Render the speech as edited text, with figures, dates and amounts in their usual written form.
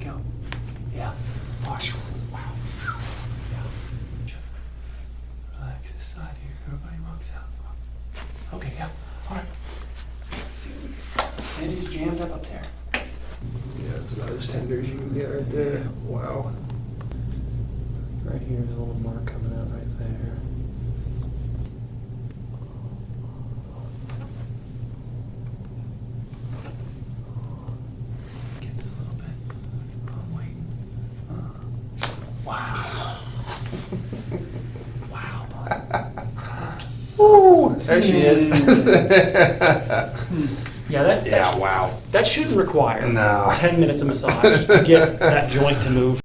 go. Yeah. Wash. Wow. Yeah. Relax this side here. Everybody walks out. Okay, yeah. All right. Let's see. Maybe it's jammed up there. Yeah, that's about as tender as you can get right there. Wow. Right here is a little mark coming out right there. Get this a little bit. I'm waiting. Wow. Wow. Ooh, there she is. Yeah, Yeah, wow. that shouldn't require No. 10 minutes of massage to get that joint to move.